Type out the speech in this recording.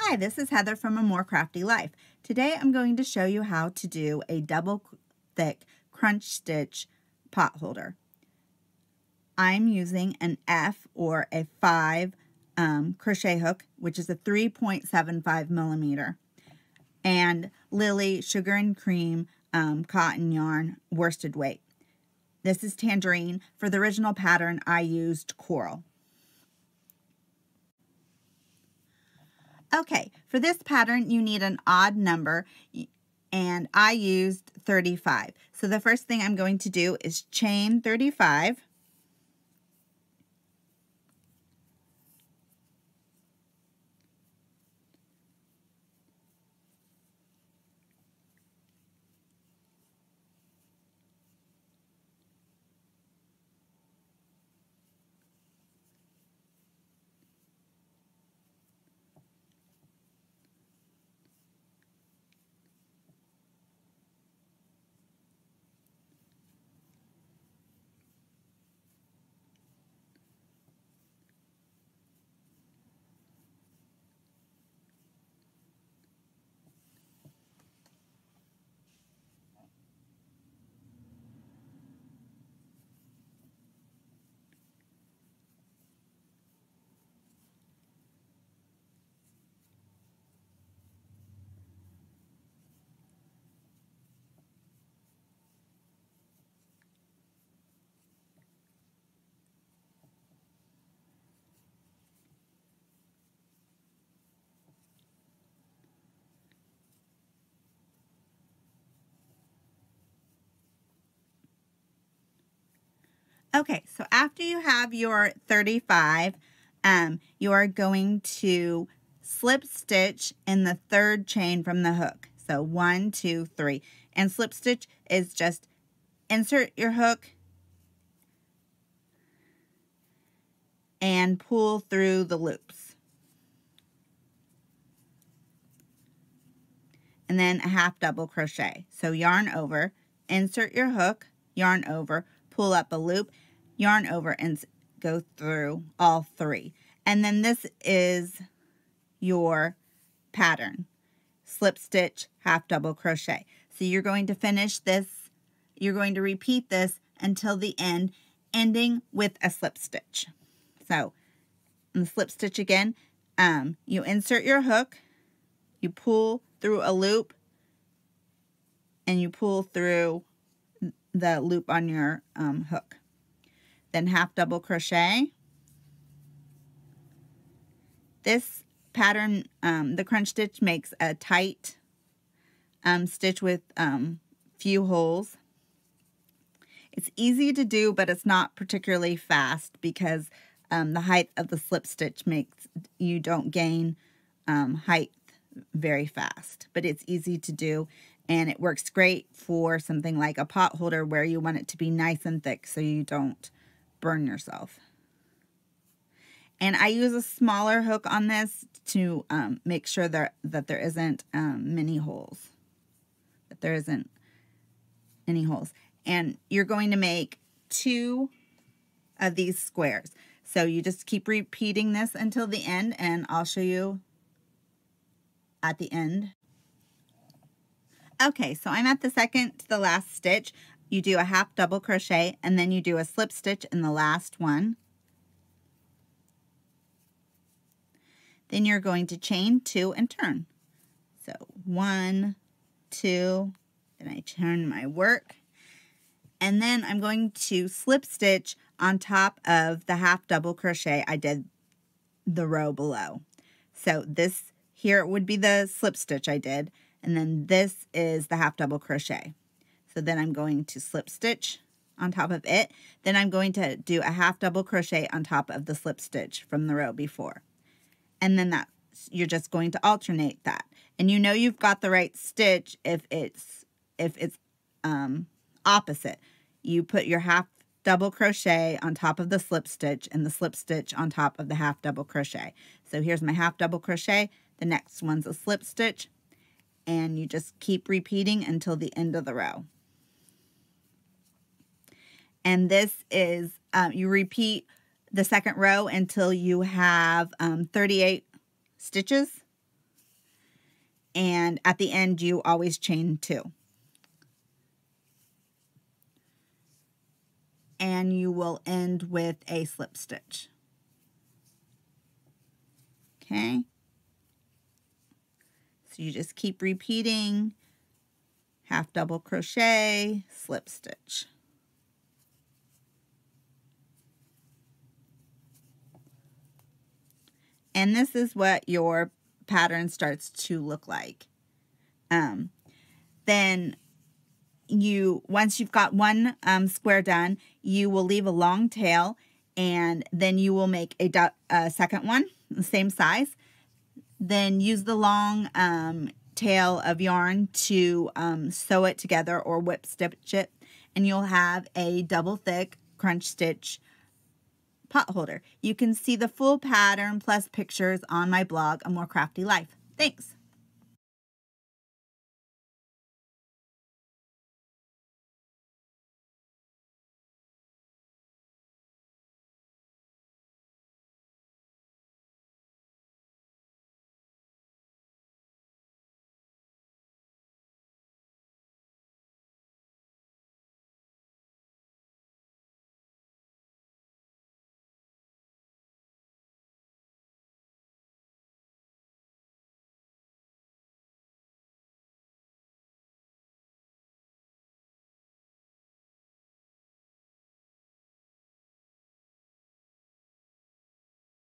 Hi, this is Heather from A More Crafty Life. Today I'm going to show you how to do a double thick crunch stitch pot holder. I'm using an F or a 5 crochet hook, which is a 3.75 millimeter, and Lily Sugar and Cream cotton yarn worsted weight. This is tangerine. For the original pattern, I used coral. Okay, for this pattern, you need an odd number, and I used 35. So the first thing I'm going to do is chain 35. Okay, so after you have your 35, you are going to slip stitch in the third chain from the hook. So 1, 2, 3. And slip stitch is just insert your hook and pull through the loops. And then a half double crochet. So yarn over, insert your hook, yarn over, pull up a loop, yarn over, and go through all 3. And then this is your pattern. Slip stitch, half double crochet. So you're going to finish this, you're going to repeat this until the end, ending with a slip stitch. So in the slip stitch again, you insert your hook, you pull through a loop, and you pull through the loop on your hook. Then half double crochet. This pattern, the crunch stitch, makes a tight stitch with few holes. It's easy to do, but it's not particularly fast because the height of the slip stitch makes you don't gain height very fast, but it's easy to do, and it works great for something like a pot holder where you want it to be nice and thick so you don't burn yourself. And I use a smaller hook on this to make sure that there isn't many holes, that there isn't any holes. And you're going to make 2 of these squares. So you just keep repeating this until the end, and I'll show you at the end. Okay, so I'm at the second to the last stitch. You do a half double crochet, and then you do a slip stitch in the last one. Then you're going to chain 2 and turn. So 1, 2, then I turn my work, and then I'm going to slip stitch on top of the half double crochet I did the row below. So this here would be the slip stitch I did, and then this is the half double crochet. So then I'm going to slip stitch on top of it. Then I'm going to do a half double crochet on top of the slip stitch from the row before. And then you're just going to alternate that. And you know you've got the right stitch if it's opposite. You put your half double crochet on top of the slip stitch and the slip stitch on top of the half double crochet. So here's my half double crochet. The next one's a slip stitch, and you just keep repeating until the end of the row. And this is, you repeat the second row until you have 38 stitches. and at the end you always chain 2. And you will end with a slip stitch. Okay, so you just keep repeating, half double crochet, slip stitch. And this is what your pattern starts to look like. Then once you've got one square done, you will leave a long tail, and then you will make a second one, the same size. Then use the long tail of yarn to sew it together or whip stitch it, and you'll have a double thick crunch stitch pot holder. You can see the full pattern plus pictures on my blog, A More Crafty Life. Thanks.